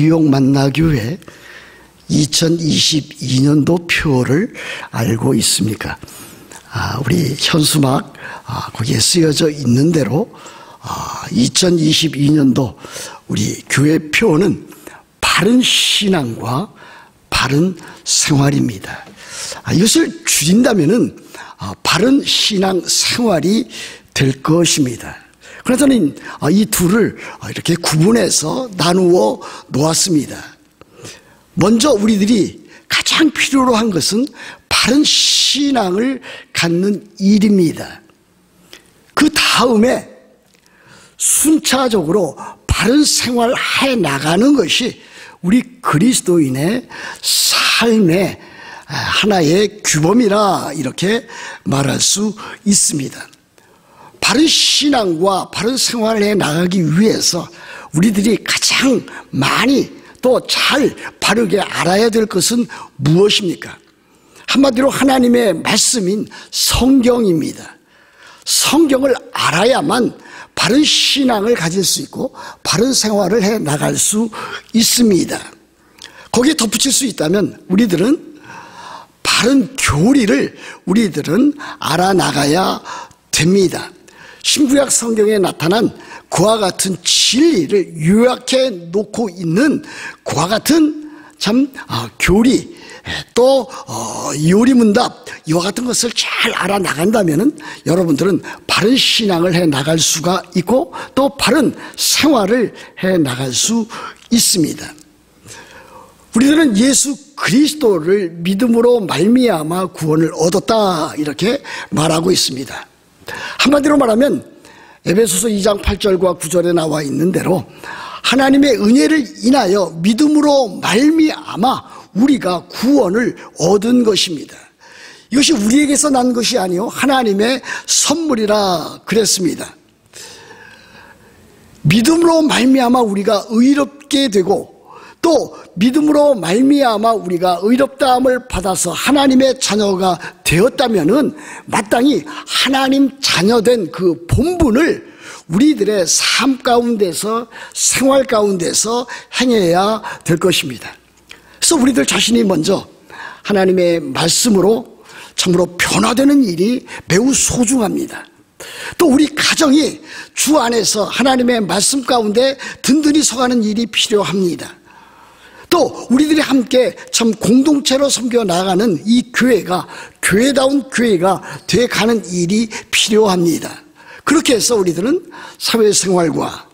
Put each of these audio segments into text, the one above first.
뉴욕 만나교회 2022년도 표를 알고 있습니까? 우리 현수막 거기에 쓰여져 있는 대로 2022년도 우리 교회 표는 바른 신앙과 바른 생활입니다. 이것을 줄인다면은 바른 신앙 생활이 될 것입니다. 그래서 저는 이 둘을 이렇게 구분해서 나누어 놓았습니다. 먼저 우리들이 가장 필요로 한 것은 바른 신앙을 갖는 일입니다. 그 다음에 순차적으로 바른 생활을 해 나가는 것이 우리 그리스도인의 삶의 하나의 규범이라 이렇게 말할 수 있습니다. 바른 신앙과 바른 생활을 해 나가기 위해서 우리들이 가장 많이 또 잘 바르게 알아야 될 것은 무엇입니까? 한마디로 하나님의 말씀인 성경입니다. 성경을 알아야만 바른 신앙을 가질 수 있고 바른 생활을 해 나갈 수 있습니다. 거기에 덧붙일 수 있다면 우리들은 바른 교리를 우리들은 알아나가야 됩니다. 신구약 성경에 나타난 그와 같은 진리를 요약해 놓고 있는 그와 같은 교리 또 요리문답 이와 같은 것을 잘 알아나간다면 여러분들은 바른 신앙을 해 나갈 수가 있고 또 바른 생활을 해 나갈 수 있습니다. 우리들은 예수 그리스도를 믿음으로 말미암아 구원을 얻었다 이렇게 말하고 있습니다. 한마디로 말하면 에베소서 2장 8절과 9절에 나와 있는 대로 하나님의 은혜를 인하여 믿음으로 말미암아 우리가 구원을 얻은 것입니다. 이것이 우리에게서 난 것이 아니요 하나님의 선물이라 그랬습니다. 믿음으로 말미암아 우리가 의롭게 되고 또 믿음으로 말미암아 우리가 의롭다함을 받아서 하나님의 자녀가 되었다면은 마땅히 하나님 자녀된 그 본분을 우리들의 삶 가운데서 생활 가운데서 행해야 될 것입니다. 그래서 우리들 자신이 먼저 하나님의 말씀으로 참으로 변화되는 일이 매우 소중합니다. 또 우리 가정이 주 안에서 하나님의 말씀 가운데 든든히 서가는 일이 필요합니다. 또 우리들이 함께 참 공동체로 섬겨 나가는 이 교회가 교회다운 교회가 돼가는 일이 필요합니다. 그렇게 해서 우리들은 사회생활과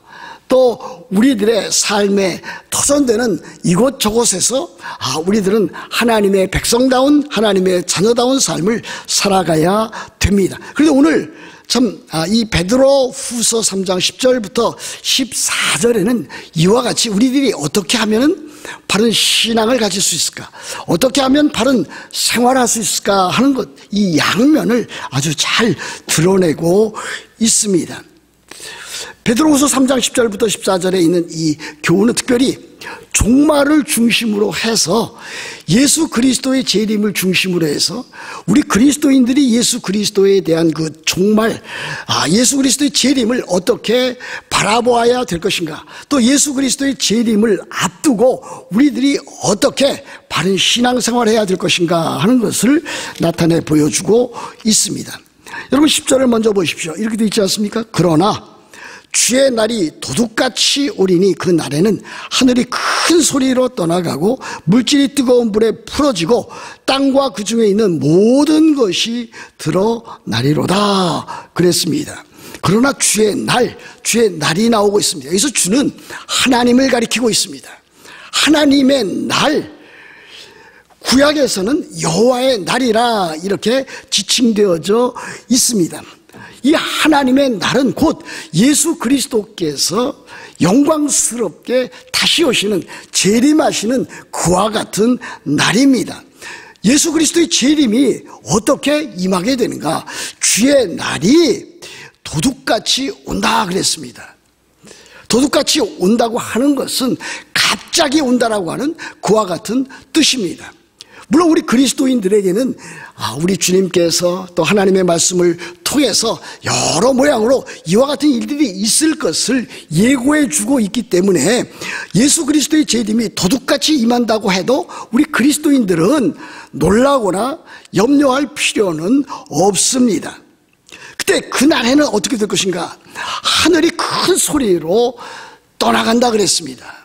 또 우리들의 삶에 터전되는 이곳저곳에서 우리들은 하나님의 백성다운 하나님의 자녀다운 삶을 살아가야 됩니다. 그런데 오늘 참 이 베드로 후서 3장 10절부터 14절에는 이와 같이 우리들이 어떻게 하면 바른 신앙을 가질 수 있을까, 어떻게 하면 바른 생활할 수 있을까 하는 것, 이 양면을 아주 잘 드러내고 있습니다. 베드로후서 3장 10절부터 14절에 있는 이 교훈은 특별히 종말을 중심으로 해서 예수 그리스도의 재림을 중심으로 해서 우리 그리스도인들이 예수 그리스도에 대한 그 종말, 예수 그리스도의 재림을 어떻게 바라보아야 될 것인가, 또 예수 그리스도의 재림을 앞두고 우리들이 어떻게 바른 신앙생활을 해야 될 것인가 하는 것을 나타내 보여주고 있습니다. 여러분 10절을 먼저 보십시오. 이렇게 되어 있지 않습니까? 그러나 주의 날이 도둑같이 오리니 그 날에는 하늘이 큰 소리로 떠나가고 물질이 뜨거운 불에 풀어지고 땅과 그 중에 있는 모든 것이 드러나리로다 그랬습니다. 그러나 주의 날이 나오고 있습니다. 여기서 주는 하나님을 가리키고 있습니다. 하나님의 날, 구약에서는 여호와의 날이라 이렇게 지칭되어져 있습니다. 이 하나님의 날은 곧 예수 그리스도께서 영광스럽게 다시 오시는 재림하시는 그와 같은 날입니다. 예수 그리스도의 재림이 어떻게 임하게 되는가? 주의 날이 도둑같이 온다 그랬습니다. 도둑같이 온다고 하는 것은 갑자기 온다라고 하는 그와 같은 뜻입니다. 물론 우리 그리스도인들에게는 우리 주님께서 또 하나님의 말씀을 통해서 여러 모양으로 이와 같은 일들이 있을 것을 예고해 주고 있기 때문에 예수 그리스도의 재림이 도둑같이 임한다고 해도 우리 그리스도인들은 놀라거나 염려할 필요는 없습니다. 그때 그날에는 어떻게 될 것인가? 하늘이 큰 소리로 떠나간다 그랬습니다.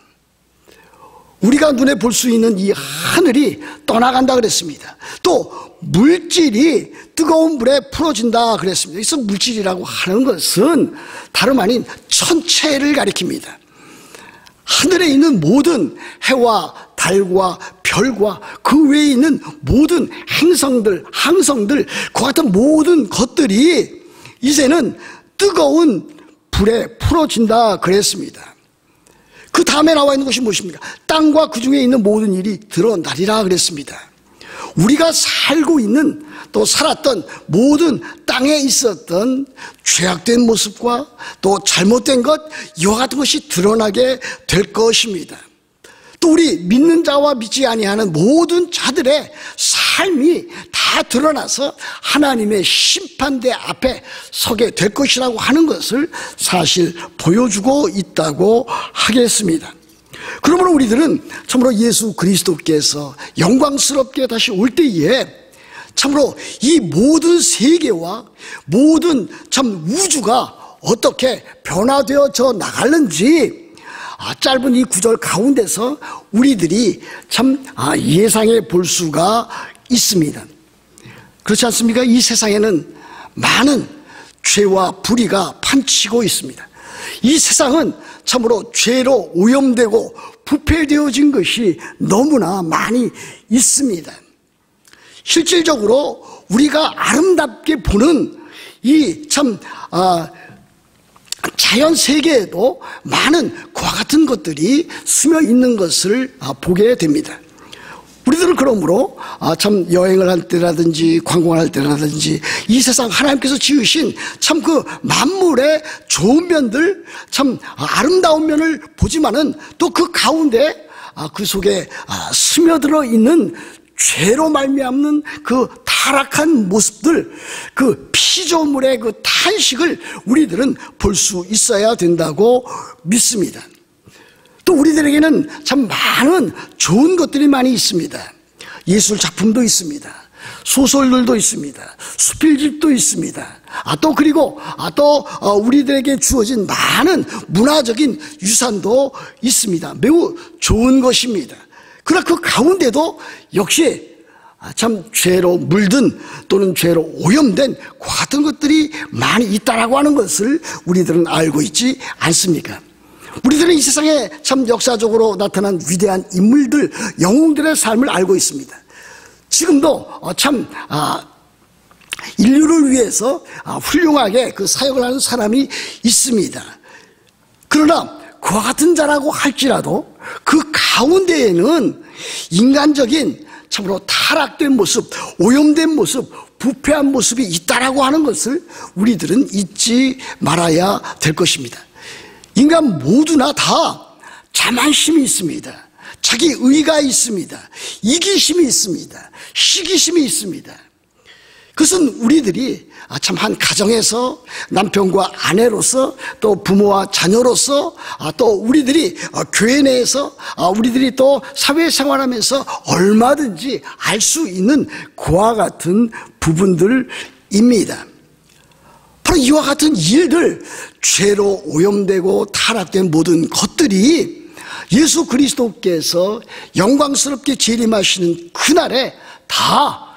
우리가 눈에 볼 수 있는 이 하늘이 떠나간다 그랬습니다. 또 물질이 뜨거운 물에 풀어진다 그랬습니다. 그래서 물질이라고 하는 것은 다름 아닌 천체를 가리킵니다. 하늘에 있는 모든 해와 달과 별과 그 외에 있는 모든 행성들, 항성들, 그 같은 모든 것들이 이제는 뜨거운 불에 풀어진다 그랬습니다. 그 다음에 나와 있는 것이 무엇입니까? 땅과 그 중에 있는 모든 일이 드러나리라 그랬습니다. 우리가 살고 있는 또 살았던 모든 땅에 있었던 죄악된 모습과 또 잘못된 것, 이와 같은 것이 드러나게 될 것입니다. 또 우리 믿는 자와 믿지 아니하는 모든 자들의 삶이 다 드러나서 하나님의 심판대 앞에 서게 될 것이라고 하는 것을 사실 보여주고 있다고 하겠습니다. 그러므로 우리들은 참으로 예수 그리스도께서 영광스럽게 다시 올 때에 참으로 이 모든 세계와 모든 참 우주가 어떻게 변화되어져 나갈는지 짧은 이 구절 가운데서 우리들이 참 예상해 볼 수가 있습니다. 그렇지 않습니까? 이 세상에는 많은 죄와 불의가 판치고 있습니다. 이 세상은 참으로 죄로 오염되고 부패되어진 것이 너무나 많이 있습니다. 실질적으로 우리가 아름답게 보는 이 참 자연 세계에도 많은 그와 같은 것들이 스며 있는 것을 보게 됩니다. 우리들은 그러므로 참 여행을 할 때라든지 관광을 할 때라든지 이 세상 하나님께서 지으신 참 그 만물의 좋은 면들, 참 아름다운 면을 보지만은 또 그 가운데 그 속에 스며들어 있는 죄로 말미암는 그 타락한 모습들, 그 피조물의 그 탄식을 우리들은 볼 수 있어야 된다고 믿습니다. 또 우리들에게는 참 많은 좋은 것들이 많이 있습니다. 예술 작품도 있습니다. 소설들도 있습니다. 수필집도 있습니다. 또 그리고 또 우리들에게 주어진 많은 문화적인 유산도 있습니다. 매우 좋은 것입니다. 그러나 그 가운데도 역시 참 죄로 물든 또는 죄로 오염된 그 같은 것들이 많이 있다라고 하는 것을 우리들은 알고 있지 않습니까? 우리들은 이 세상에 참 역사적으로 나타난 위대한 인물들, 영웅들의 삶을 알고 있습니다. 지금도 참 인류를 위해서 훌륭하게 그 사역을 하는 사람이 있습니다. 그러나 그와 같은 자라고 할지라도 그 가운데에는 인간적인 참으로 타락된 모습, 오염된 모습, 부패한 모습이 있다라고 하는 것을 우리들은 잊지 말아야 될 것입니다. 인간 모두나 다 자만심이 있습니다. 자기 의가 있습니다. 이기심이 있습니다. 시기심이 있습니다. 그것은 우리들이 참 한 가정에서 남편과 아내로서 또 부모와 자녀로서 또 우리들이 교회 내에서 우리들이 또 사회생활하면서 얼마든지 알 수 있는 그와 같은 부분들입니다. 바로 이와 같은 일들, 죄로 오염되고 타락된 모든 것들이 예수 그리스도께서 영광스럽게 재림하시는 그날에 다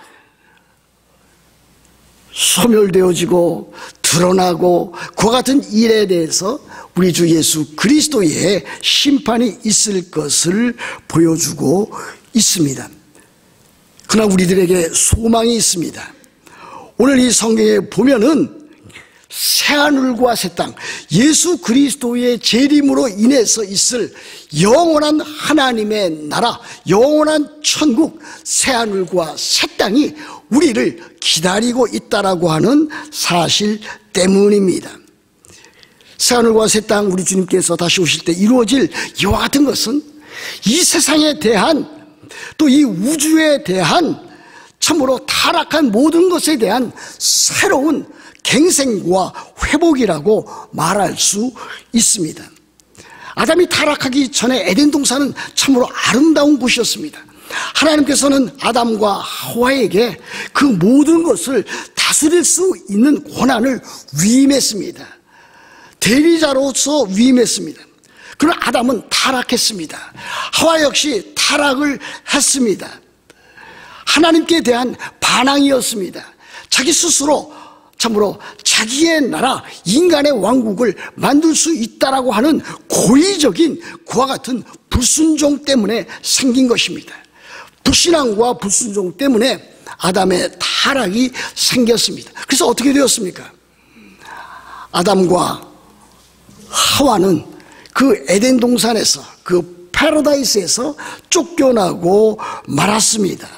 소멸되어지고 드러나고 그와 같은 일에 대해서 우리 주 예수 그리스도의 심판이 있을 것을 보여주고 있습니다. 그러나 우리들에게 소망이 있습니다. 오늘 이 성경에 보면은 새하늘과 새 땅, 예수 그리스도의 재림으로 인해서 있을 영원한 하나님의 나라, 영원한 천국, 새하늘과 새 땅이 우리를 기다리고 있다라고 하는 사실 때문입니다. 새하늘과 새 땅, 우리 주님께서 다시 오실 때 이루어질 이와 같은 것은 이 세상에 대한 또 이 우주에 대한 참으로 타락한 모든 것에 대한 새로운 갱생과 회복이라고 말할 수 있습니다. 아담이 타락하기 전에 에덴 동산은 참으로 아름다운 곳이었습니다. 하나님께서는 아담과 하와에게 그 모든 것을 다스릴 수 있는 권한을 위임했습니다. 대리자로서 위임했습니다. 그러나 아담은 타락했습니다. 하와 역시 타락을 했습니다. 하나님께 대한 반항이었습니다. 자기 스스로 참으로 자기의 나라, 인간의 왕국을 만들 수 있다라고 하는 고의적인 그와 같은 불순종 때문에 생긴 것입니다. 불신앙과 불순종 때문에 아담의 타락이 생겼습니다. 그래서 어떻게 되었습니까? 아담과 하와는 그 에덴 동산에서, 그 패러다이스에서 쫓겨나고 말았습니다.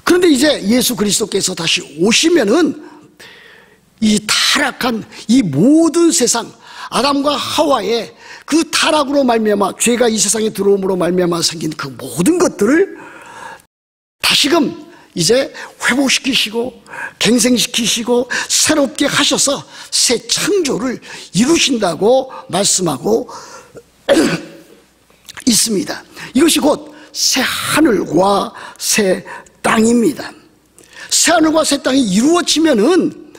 그런데 이제 예수 그리스도께서 다시 오시면은 이 타락한 이 모든 세상, 아담과 하와의 그 타락으로 말미암아, 죄가 이 세상에 들어옴으로 말미암아 생긴 그 모든 것들을 다시금 이제 회복시키시고 갱생시키시고 새롭게 하셔서 새 창조를 이루신다고 말씀하고 있습니다. 이것이 곧 새 하늘과 새 땅입니다. 새 하늘과 새 땅이 이루어지면은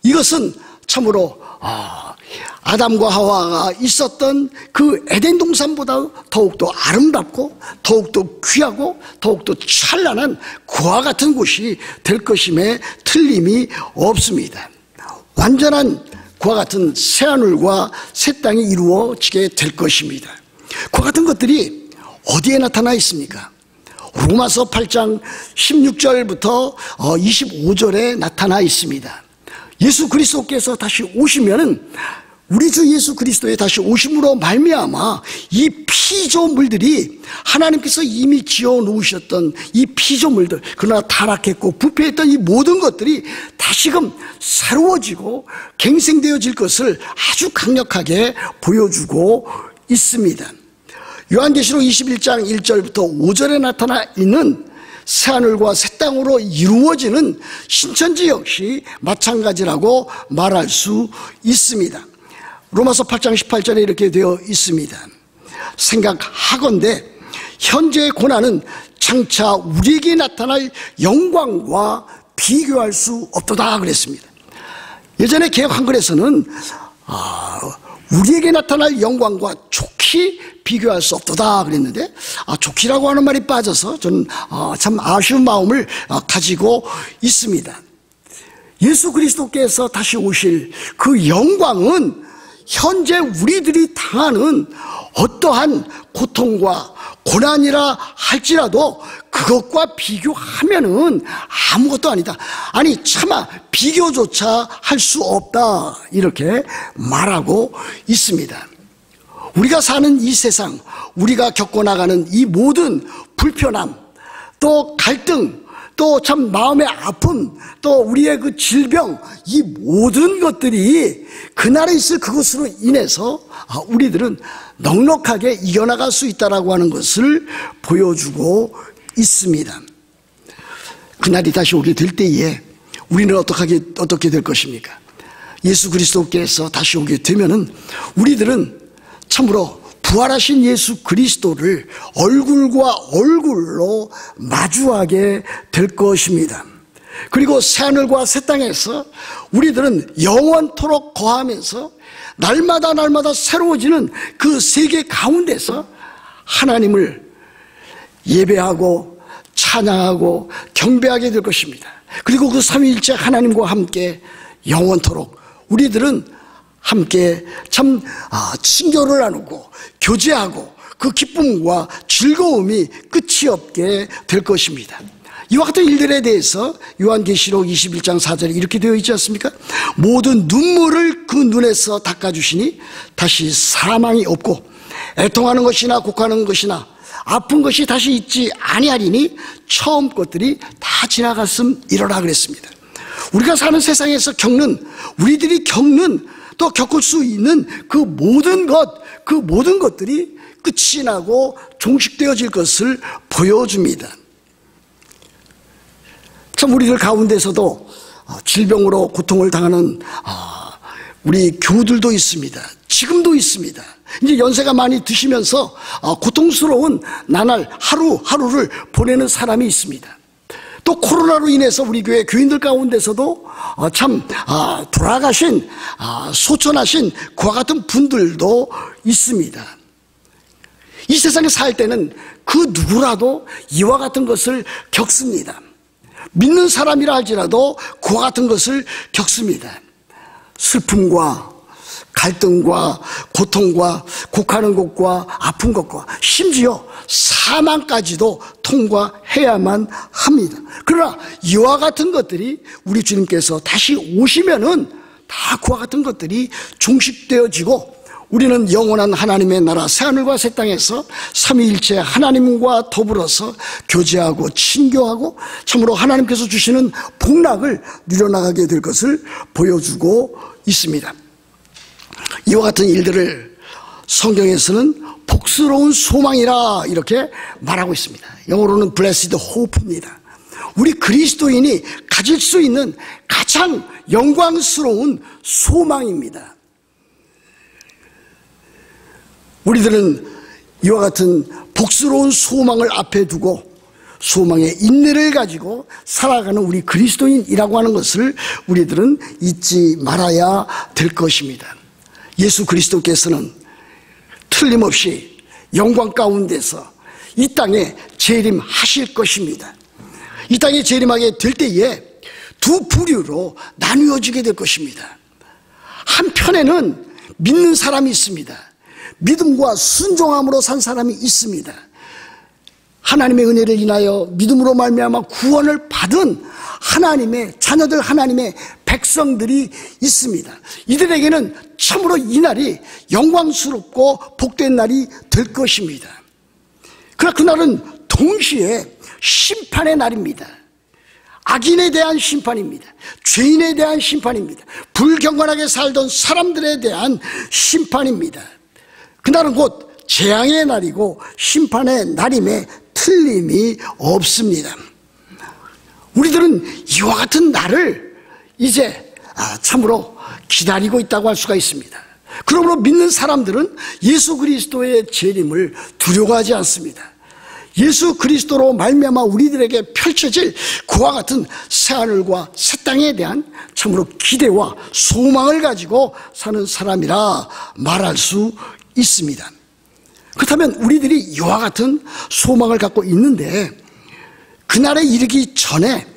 이것은 참으로 아담과 하와가 있었던 그 에덴 동산보다 더욱더 아름답고 더욱더 귀하고 더욱더 찬란한 그와 같은 곳이 될 것임에 틀림이 없습니다. 완전한 그와 같은 새 하늘과 새 땅이 이루어지게 될 것입니다. 그와 같은 것들이 어디에 나타나 있습니까? 로마서 8장 16절부터 25절에 나타나 있습니다. 예수 그리스도께서 다시 오시면은 우리 주 예수 그리스도의 다시 오심으로 말미암아 이 피조물들이 하나님께서 이미 지어 놓으셨던 이 피조물들, 그러나 타락했고 부패했던 이 모든 것들이 다시금 새로워지고 갱생되어질 것을 아주 강력하게 보여주고 있습니다. 요한계시록 21장 1절부터 5절에 나타나 있는 새하늘과 새 땅으로 이루어지는 신천지 역시 마찬가지라고 말할 수 있습니다. 로마서 8장 18절에 이렇게 되어 있습니다. 생각하건대 현재의 고난은 장차 우리에게 나타날 영광과 비교할 수 없도다 그랬습니다. 예전에 개역 한글에서는 우리에게 나타날 영광과 좋게 비교할 수 없도다 그랬는데 좋기라고 하는 말이 빠져서 저는 참 아쉬운 마음을 가지고 있습니다. 예수 그리스도께서 다시 오실 그 영광은 현재 우리들이 당하는 어떠한 고통과 고난이라 할지라도 그것과 비교하면은 아무것도 아니다. 아니 차마 비교조차 할 수 없다 이렇게 말하고 있습니다. 우리가 사는 이 세상, 우리가 겪어나가는 이 모든 불편함, 또 갈등, 또 참 마음의 아픔, 또 우리의 그 질병, 이 모든 것들이 그날에 있을 그것으로 인해서 우리들은 넉넉하게 이겨나갈 수 있다라고 하는 것을 보여주고 있습니다. 그날이 다시 오게 될 때에 우리는 어떻게 될 것입니까? 예수 그리스도께서 다시 오게 되면은 우리들은 참으로 부활하신 예수 그리스도를 얼굴과 얼굴로 마주하게 될 것입니다. 그리고 새하늘과 새 땅에서 우리들은 영원토록 거하면서 날마다 새로워지는 그 세계 가운데서 하나님을 예배하고 찬양하고 경배하게 될 것입니다. 그리고 그 삼위일체 하나님과 함께 영원토록 우리들은 함께 참 친교를 나누고 교제하고 그 기쁨과 즐거움이 끝이 없게 될 것입니다. 이와 같은 일들에 대해서 요한계시록 21장 4절에 이렇게 되어 있지 않습니까? 모든 눈물을 그 눈에서 닦아주시니 다시 사망이 없고 애통하는 것이나 곡하는 것이나 아픈 것이 다시 있지 아니하리니 처음 것들이 다 지나갔음이러라 그랬습니다. 우리가 사는 세상에서 우리들이 겪는 또 겪을 수 있는 그 모든 것, 그 모든 것들이 끝이 나고 종식되어질 것을 보여줍니다. 참 우리들 가운데서도 질병으로 고통을 당하는 우리 교우들도 있습니다. 지금도 있습니다. 이제 연세가 많이 드시면서 고통스러운 나날 하루하루를 보내는 사람이 있습니다. 또 코로나로 인해서 우리 교회 교인들 가운데서도 참 돌아가신 소천하신 그와 같은 분들도 있습니다. 이 세상에 살 때는 그 누구라도 이와 같은 것을 겪습니다. 믿는 사람이라 할지라도 그와 같은 것을 겪습니다. 슬픔과 갈등과 고통과 곡하는 것과 아픈 것과 심지어 사망까지도 통과해야만 합니다. 그러나 이와 같은 것들이 우리 주님께서 다시 오시면은 다 그와 같은 것들이 종식되어지고 우리는 영원한 하나님의 나라 새하늘과 새 땅에서 삼위일체 하나님과 더불어서 교제하고 친교하고 참으로 하나님께서 주시는 복락을 누려나가게 될 것을 보여주고 있습니다. 이와 같은 일들을 성경에서는 복스러운 소망이라 이렇게 말하고 있습니다. 영어로는 Blessed Hope입니다. 우리 그리스도인이 가질 수 있는 가장 영광스러운 소망입니다. 우리들은 이와 같은 복스러운 소망을 앞에 두고 소망의 인내를 가지고 살아가는 우리 그리스도인이라고 하는 것을 우리들은 잊지 말아야 될 것입니다. 예수 그리스도께서는 틀림없이 영광 가운데서 이 땅에 재림하실 것입니다. 이 땅에 재림하게 될 때에 두 부류로 나누어지게 될 것입니다. 한편에는 믿는 사람이 있습니다. 믿음과 순종함으로 산 사람이 있습니다. 하나님의 은혜를 인하여 믿음으로 말미암아 구원을 받은 하나님의 자녀들, 하나님의 백성들이 있습니다. 이들에게는 참으로 이 날이 영광스럽고 복된 날이 될 것입니다. 그러나 그날은 동시에 심판의 날입니다. 악인에 대한 심판입니다. 죄인에 대한 심판입니다. 불경건하게 살던 사람들에 대한 심판입니다. 그날은 곧 재앙의 날이고 심판의 날임에 틀림이 없습니다. 우리들은 이와 같은 날을 이제 참으로 기다리고 있다고 할 수가 있습니다. 그러므로 믿는 사람들은 예수 그리스도의 재림을 두려워하지 않습니다. 예수 그리스도로 말미암아 우리들에게 펼쳐질 그와 같은 새하늘과 새 땅에 대한 참으로 기대와 소망을 가지고 사는 사람이라 말할 수 있습니다. 그렇다면 우리들이 이와 같은 소망을 갖고 있는데 그날에 이르기 전에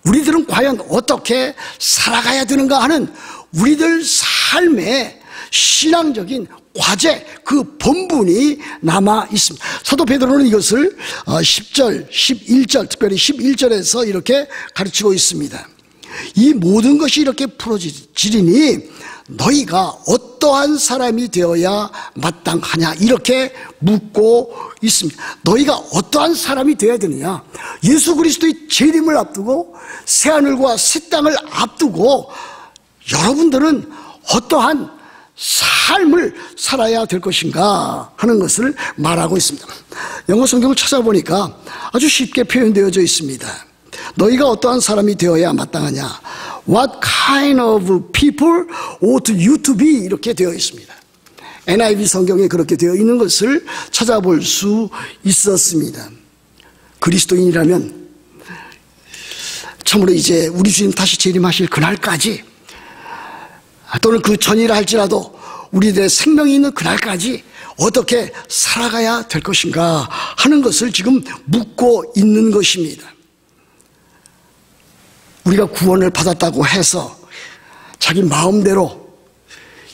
우리들은 과연 어떻게 살아가야 되는가 하는 우리들 삶의 신앙적인 과제, 그 본분이 남아 있습니다. 사도 베드로는 이것을 10절, 11절, 특별히 11절에서 이렇게 가르치고 있습니다. 이 모든 것이 이렇게 풀어지리니 너희가 어떠한 사람이 되어야 마땅하냐 이렇게 묻고 있습니다. 너희가 어떠한 사람이 되어야 되느냐? 예수 그리스도의 재림을 앞두고 새하늘과 새 땅을 앞두고 여러분들은 어떠한 삶을 살아야 될 것인가 하는 것을 말하고 있습니다. 영어 성경을 찾아보니까 아주 쉽게 표현되어져 있습니다. 너희가 어떠한 사람이 되어야 마땅하냐? What kind of people ought you to be? 이렇게 되어 있습니다. NIV 성경에 그렇게 되어 있는 것을 찾아볼 수 있었습니다. 그리스도인이라면 참으로 이제 우리 주님 다시 재림하실 그날까지 또는 그 전이라 할지라도 우리들의 생명이 있는 그날까지 어떻게 살아가야 될 것인가 하는 것을 지금 묻고 있는 것입니다. 우리가 구원을 받았다고 해서 자기 마음대로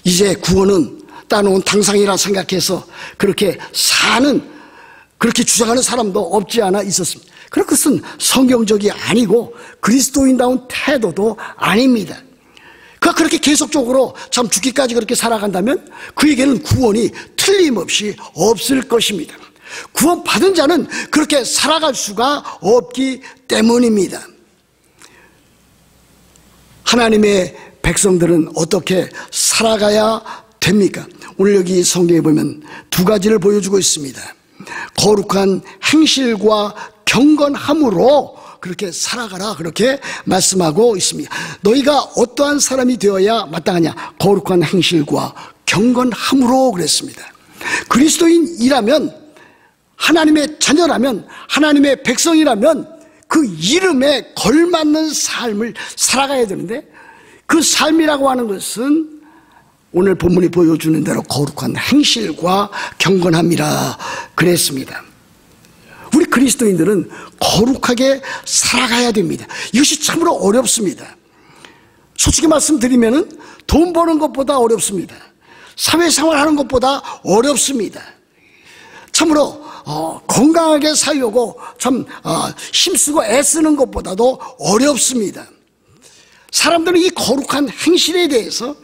이제 구원은 따놓은 당상이라 생각해서 그렇게 사는, 그렇게 주장하는 사람도 없지 않아 있었습니다. 그런 것은 성경적이 아니고 그리스도인다운 태도도 아닙니다. 그가 그렇게 계속적으로 참 죽기까지 그렇게 살아간다면 그에게는 구원이 틀림없이 없을 것입니다. 구원 받은 자는 그렇게 살아갈 수가 없기 때문입니다. 하나님의 백성들은 어떻게 살아가야 됩니까? 오늘 여기 성경에 보면 두 가지를 보여주고 있습니다. 거룩한 행실과 경건함으로 그렇게 살아가라, 그렇게 말씀하고 있습니다. 너희가 어떠한 사람이 되어야 마땅하냐? 거룩한 행실과 경건함으로 그랬습니다. 그리스도인이라면, 하나님의 자녀라면, 하나님의 백성이라면 그 이름에 걸맞는 삶을 살아가야 되는데, 그 삶이라고 하는 것은 오늘 본문이 보여주는 대로 거룩한 행실과 경건함이라 그랬습니다. 우리 그리스도인들은 거룩하게 살아가야 됩니다. 이것이 참으로 어렵습니다. 솔직히 말씀드리면은 돈 버는 것보다 어렵습니다. 사회생활 하는 것보다 어렵습니다. 참으로 건강하게 살려고 참 힘쓰고 애쓰는 것보다도 어렵습니다. 사람들은 이 거룩한 행실에 대해서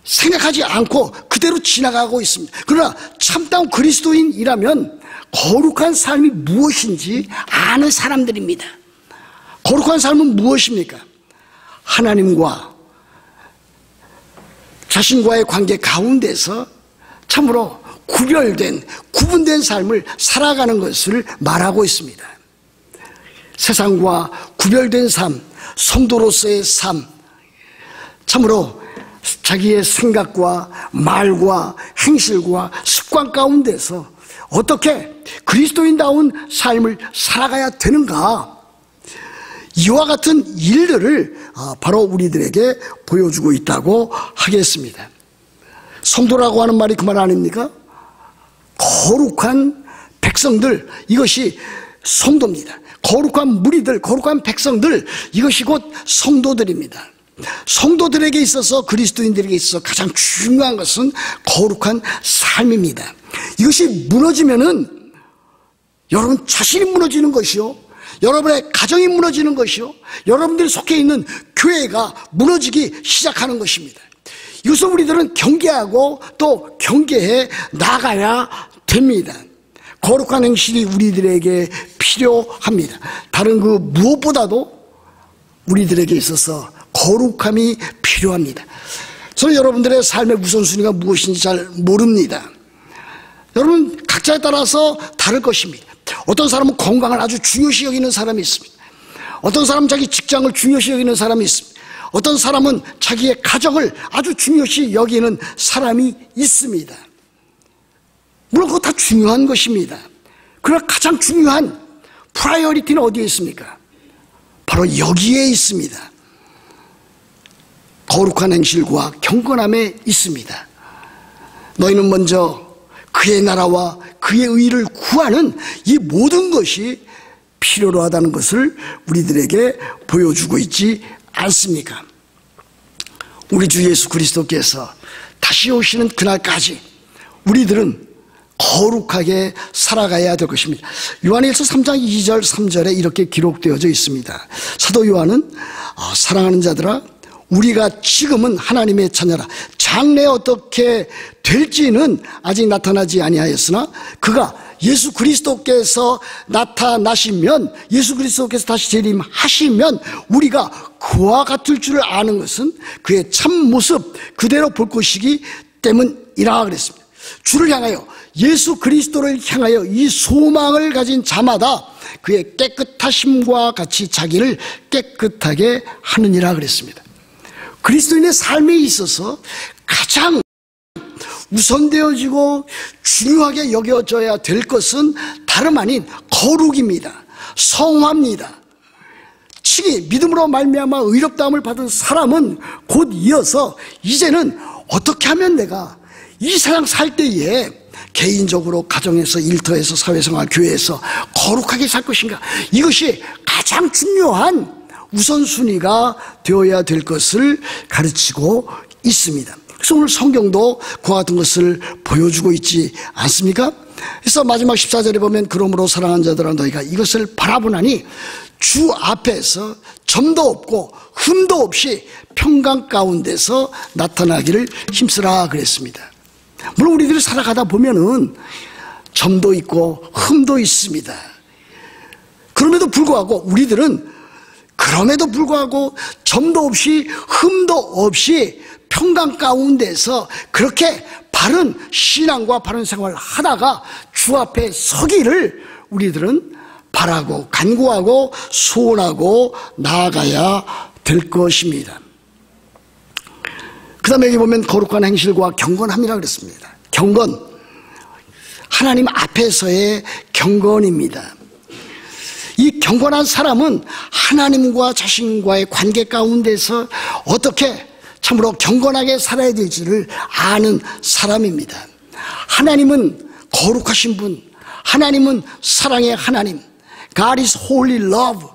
생각하지 않고 그대로 지나가고 있습니다. 그러나 참다운 그리스도인이라면 거룩한 삶이 무엇인지 아는 사람들입니다. 거룩한 삶은 무엇입니까? 하나님과 자신과의 관계 가운데서 참으로 구분된 삶을 살아가는 것을 말하고 있습니다. 세상과 구별된 삶, 성도로서의 삶, 참으로 자기의 생각과 말과 행실과 습관 가운데서 어떻게 그리스도인다운 삶을 살아가야 되는가, 이와 같은 일들을 바로 우리들에게 보여주고 있다고 하겠습니다. 성도라고 하는 말이 그 말 아닙니까? 거룩한 백성들, 이것이 성도입니다. 거룩한 무리들, 거룩한 백성들, 이것이 곧 성도들입니다. 성도들에게 있어서, 그리스도인들에게 있어서 가장 중요한 것은 거룩한 삶입니다. 이것이 무너지면은 여러분 자신이 무너지는 것이요, 여러분의 가정이 무너지는 것이요, 여러분들이 속해 있는 교회가 무너지기 시작하는 것입니다. 이것을 우리들은 경계하고 또 경계해 나가야 됩니다. 거룩한 행실이 우리들에게 필요합니다. 다른 그 무엇보다도 우리들에게 있어서 거룩함이 필요합니다. 저는 여러분들의 삶의 우선순위가 무엇인지 잘 모릅니다. 여러분 각자에 따라서 다를 것입니다. 어떤 사람은 건강을 아주 중요시 여기는 사람이 있습니다. 어떤 사람은 자기 직장을 중요시 여기는 사람이 있습니다. 어떤 사람은 자기의 가정을 아주 중요시 여기는 사람이 있습니다. 물론 그거 다 중요한 것입니다. 그러나 가장 중요한 프라이어리티는 어디에 있습니까? 바로 여기에 있습니다. 거룩한 행실과 경건함에 있습니다. 너희는 먼저 그의 나라와 그의 의를 구하는 이 모든 것이 필요로 하다는 것을 우리들에게 보여주고 있지 않습니까? 우리 주 예수 그리스도께서 다시 오시는 그날까지 우리들은 거룩하게 살아가야 될 것입니다. 요한일서 3장 2절 3절에 이렇게 기록되어져 있습니다. 사도 요한은 사랑하는 자들아, 우리가 지금은 하나님의 자녀라. 장래에 어떻게 될지는 아직 나타나지 아니하였으나 그가 예수 그리스도께서 나타나시면, 예수 그리스도께서 다시 재림하시면 우리가 그와 같을 줄을 아는 것은 그의 참모습 그대로 볼 것이기 때문이라 그랬습니다. 주를 향하여, 예수 그리스도를 향하여 이 소망을 가진 자마다 그의 깨끗하심과 같이 자기를 깨끗하게 하느니라 그랬습니다. 그리스도인의 삶에 있어서 가장 우선되어지고 중요하게 여겨져야 될 것은 다름 아닌 거룩입니다. 성화입니다. 칭의 믿음으로 말미암아 의롭다함을 받은 사람은 곧 이어서 이제는 어떻게 하면 내가 이 세상 살 때에 개인적으로, 가정에서, 일터에서, 사회생활, 교회에서 거룩하게 살 것인가, 이것이 가장 중요한 우선순위가 되어야 될 것을 가르치고 있습니다. 그래서 오늘 성경도 그와 같은 것을 보여주고 있지 않습니까? 그래서 마지막 14절에 보면 그러므로 사랑하는 자들아 너희가 이것을 바라보나니 주 앞에서 점도 없고 흠도 없이 평강 가운데서 나타나기를 힘쓰라 그랬습니다. 물론 우리들이 살아가다 보면은 점도 있고 흠도 있습니다. 그럼에도 불구하고 점도 없이 흠도 없이 평강 가운데서 그렇게 바른 신앙과 바른 생활을 하다가 주 앞에 서기를 우리들은 바라고 간구하고 소원하고 나아가야 될 것입니다. 그 다음에 여기 보면 거룩한 행실과 경건함이라고 그랬습니다. 경건, 하나님 앞에서의 경건입니다. 이 경건한 사람은 하나님과 자신과의 관계 가운데서 어떻게 참으로 경건하게 살아야 될지를 아는 사람입니다. 하나님은 거룩하신 분, 하나님은 사랑의 하나님, God is holy love.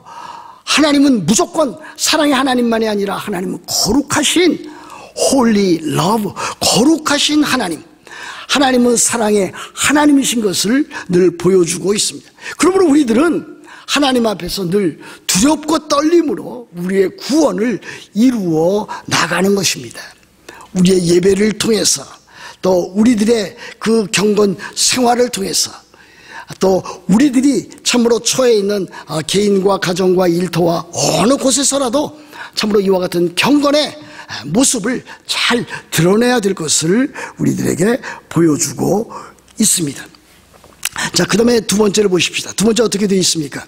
하나님은 무조건 사랑의 하나님만이 아니라 하나님은 거룩하신 holy love, 거룩하신 하나님, 하나님은 사랑의 하나님이신 것을 늘 보여주고 있습니다. 그러므로 우리들은 하나님 앞에서 늘 두렵고 떨림으로 우리의 구원을 이루어 나가는 것입니다. 우리의 예배를 통해서, 또 우리들의 그 경건 생활을 통해서, 또 우리들이 참으로 처해 있는 개인과 가정과 일터와 어느 곳에서라도 참으로 이와 같은 경건의 모습을 잘 드러내야 될 것을 우리들에게 보여주고 있습니다. 자, 그 다음에 두 번째를 보십시다. 두 번째 어떻게 되어 있습니까?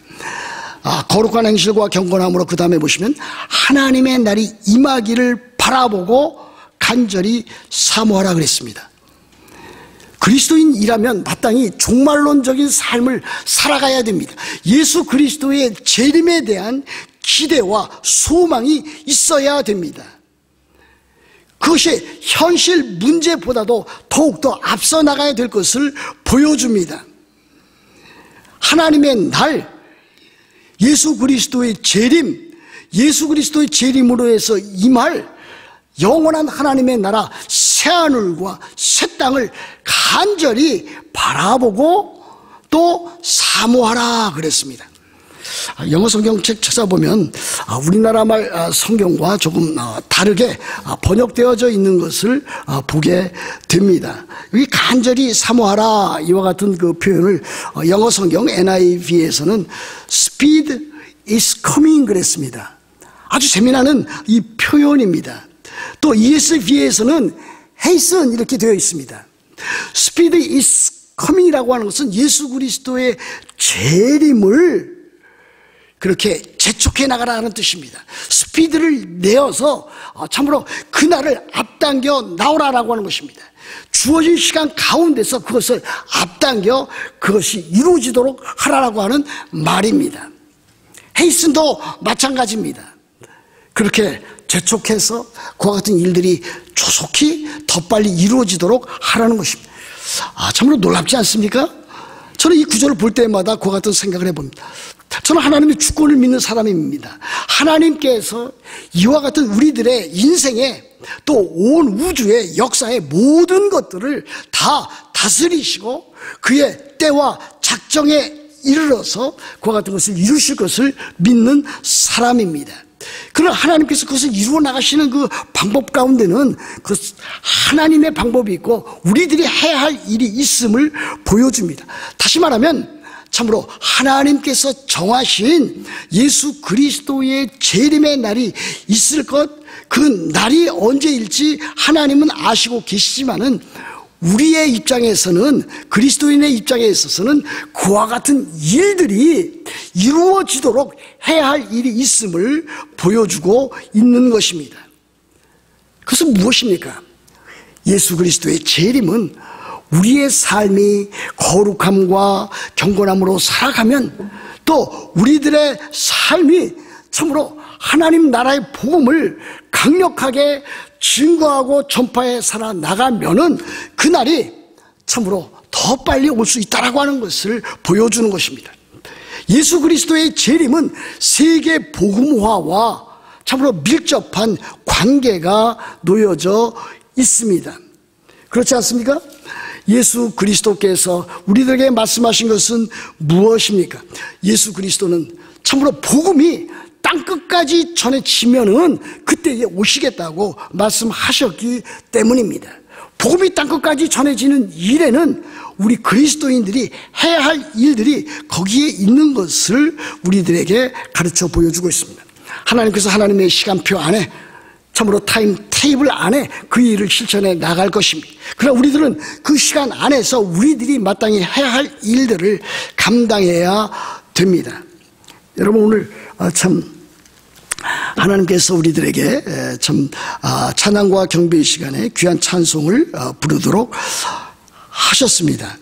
거룩한 행실과 경건함으로 그 다음에 보시면 하나님의 날이 임하기를 바라보고 간절히 사모하라 그랬습니다. 그리스도인이라면 마땅히 종말론적인 삶을 살아가야 됩니다. 예수 그리스도의 재림에 대한 기대와 소망이 있어야 됩니다. 그것이 현실 문제보다도 더욱더 앞서 나가야 될 것을 보여줍니다. 하나님의 날, 예수 그리스도의 재림, 예수 그리스도의 재림으로 해서 임할 영원한 하나님의 나라 새하늘과 새 땅을 간절히 바라보고 또 사모하라 그랬습니다. 영어 성경책 찾아보면 우리나라 말 성경과 조금 다르게 번역되어져 있는 것을 보게 됩니다. 여기 간절히 사모하라 이와 같은 그 표현을 영어 성경 NIV에서는 Speed is coming 그랬습니다. 아주 재미나는 이 표현입니다. 또 ESV에서는 hasten 이렇게 되어 있습니다. Speed is coming이라고 하는 것은 예수 그리스도의 재림을 그렇게 재촉해 나가라는 뜻입니다. 스피드를 내어서 참으로 그날을 앞당겨 나오라라고 하는 것입니다. 주어진 시간 가운데서 그것을 앞당겨 그것이 이루어지도록 하라라고 하는 말입니다. 헤이슨도 마찬가지입니다. 그렇게 재촉해서 그와 같은 일들이 조속히 더 빨리 이루어지도록 하라는 것입니다. 참으로 놀랍지 않습니까? 저는 이 구절을 볼 때마다 그와 같은 생각을 해봅니다. 저는 하나님의 주권을 믿는 사람입니다. 하나님께서 이와 같은 우리들의 인생에 또 온 우주의 역사의 모든 것들을 다 다스리시고 그의 때와 작정에 이르러서 그와 같은 것을 이루실 것을 믿는 사람입니다. 그러나 하나님께서 그것을 이루어 나가시는 그 방법 가운데는 그 하나님의 방법이 있고 우리들이 해야 할 일이 있음을 보여줍니다. 다시 말하면 참으로 하나님께서 정하신 예수 그리스도의 재림의 날이 있을 것, 그 날이 언제일지 하나님은 아시고 계시지만은 우리의 입장에서는, 그리스도인의 입장에 있어서는 그와 같은 일들이 이루어지도록 해야 할 일이 있음을 보여주고 있는 것입니다. 그것은 무엇입니까? 예수 그리스도의 재림은 우리의 삶이 거룩함과 경건함으로 살아가면 또 우리들의 삶이 참으로 하나님 나라의 복음을 강력하게 증거하고 전파해 살아나가면은 그날이 참으로 더 빨리 올 수 있다라고 하는 것을 보여주는 것입니다. 예수 그리스도의 재림은 세계 복음화와 참으로 밀접한 관계가 놓여져 있습니다. 그렇지 않습니까? 예수 그리스도께서 우리들에게 말씀하신 것은 무엇입니까? 예수 그리스도는 참으로 복음이 땅끝까지 전해지면은 그때에 오시겠다고 말씀하셨기 때문입니다. 복음이 땅끝까지 전해지는 일에는 우리 그리스도인들이 해야 할 일들이 거기에 있는 것을 우리들에게 가르쳐 보여주고 있습니다. 하나님께서 하나님의 시간표 안에 참으로 타임 테이블 안에 그 일을 실천해 나갈 것입니다. 그러나 우리들은 그 시간 안에서 우리들이 마땅히 해야 할 일들을 감당해야 됩니다. 여러분, 오늘 참 하나님께서 우리들에게 참 찬양과 경배의 시간에 귀한 찬송을 부르도록 하셨습니다.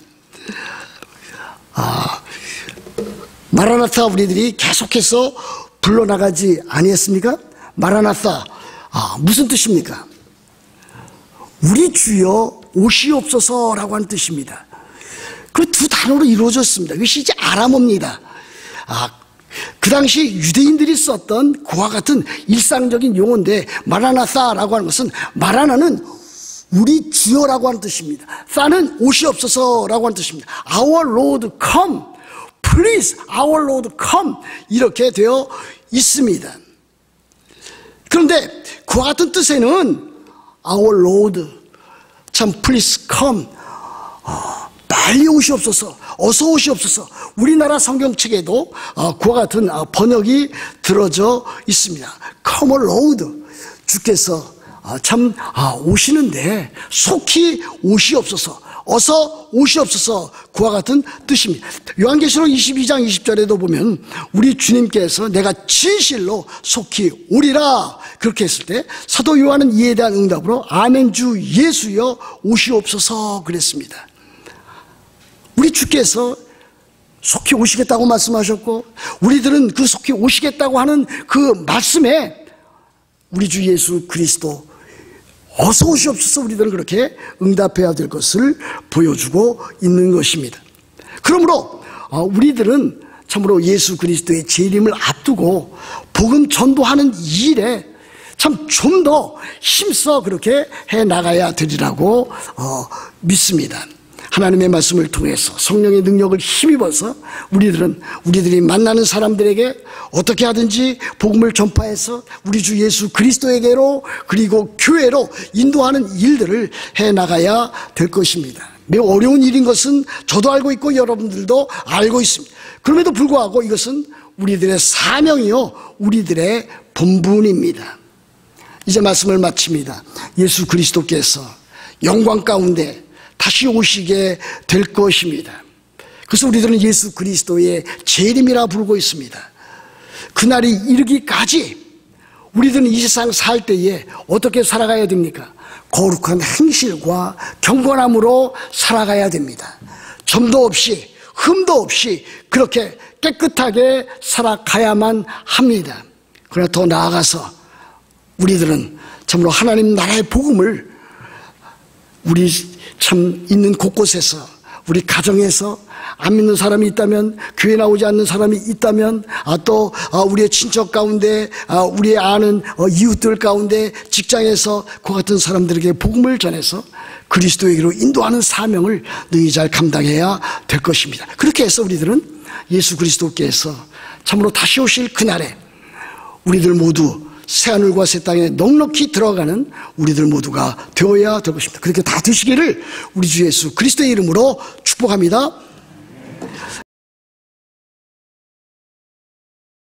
마라나타 우리들이 계속해서 불러나가지 아니했습니까? 마라나타, 무슨 뜻입니까? 우리 주여 오시옵소서라고 하는 뜻입니다. 그 두 단어로 이루어졌습니다. 이것이 이제 아람어입니다. 그 당시 유대인들이 썼던 그와 같은 일상적인 용어인데, 마라나타라고 하는 것은, 마라나는 우리 주여라고 하는 뜻입니다. 사는 오시옵소서라고 하는 뜻입니다. Our Lord come, please, our Lord come, 이렇게 되어 있습니다. 그런데 그와 같은 뜻에는 Our Lord, 참 please come, 빨리 오시옵소서, 어서 오시옵소서. 우리나라 성경책에도 그와 같은 번역이 들어져 있습니다. Come Lord, 주께서 참 오시는데 속히 오시옵소서, 어서 오시옵소서, 그와 같은 뜻입니다. 요한계시록 22장 20절에도 보면 우리 주님께서 내가 진실로 속히 오리라 그렇게 했을 때 사도 요한은 이에 대한 응답으로 아멘 주 예수여 오시옵소서 그랬습니다. 우리 주께서 속히 오시겠다고 말씀하셨고, 우리들은 그 속히 오시겠다고 하는 그 말씀에 우리 주 예수 그리스도 어서 오시옵소서 우리들은 그렇게 응답해야 될 것을 보여주고 있는 것입니다. 그러므로 우리들은 참으로 예수 그리스도의 재림을 앞두고 복음 전도하는 일에 참 좀 더 힘써 그렇게 해 나가야 되리라고 믿습니다. 하나님의 말씀을 통해서 성령의 능력을 힘입어서 우리들이 만나는 사람들에게 어떻게 하든지 복음을 전파해서 우리 주 예수 그리스도에게로 그리고 교회로 인도하는 일들을 해나가야 될 것입니다. 매우 어려운 일인 것은 저도 알고 있고 여러분들도 알고 있습니다. 그럼에도 불구하고 이것은 우리들의 사명이요 우리들의 본분입니다. 이제 말씀을 마칩니다. 예수 그리스도께서 영광 가운데 다시 오시게 될 것입니다. 그래서 우리들은 예수 그리스도의 재림이라 부르고 있습니다. 그날이 이르기까지 우리들은 이 세상 살 때에 어떻게 살아가야 됩니까? 거룩한 행실과 경건함으로 살아가야 됩니다. 점도 없이 흠도 없이 그렇게 깨끗하게 살아가야만 합니다. 그러나 더 나아가서 우리들은 참으로 하나님 나라의 복음을 우리 참 있는 곳곳에서, 우리 가정에서 안 믿는 사람이 있다면, 교회 나오지 않는 사람이 있다면, 또 우리의 친척 가운데, 우리의 아는 이웃들 가운데, 직장에서 그 같은 사람들에게 복음을 전해서 그리스도에게로 인도하는 사명을 너희 잘 감당해야 될 것입니다. 그렇게 해서 우리들은 예수 그리스도께서 참으로 다시 오실 그날에 우리들 모두 새하늘과 새 땅에 넉넉히 들어가는 우리들 모두가 되어야 될 것입니다. 그렇게 다 되시기를 우리 주 예수 그리스도의 이름으로 축복합니다.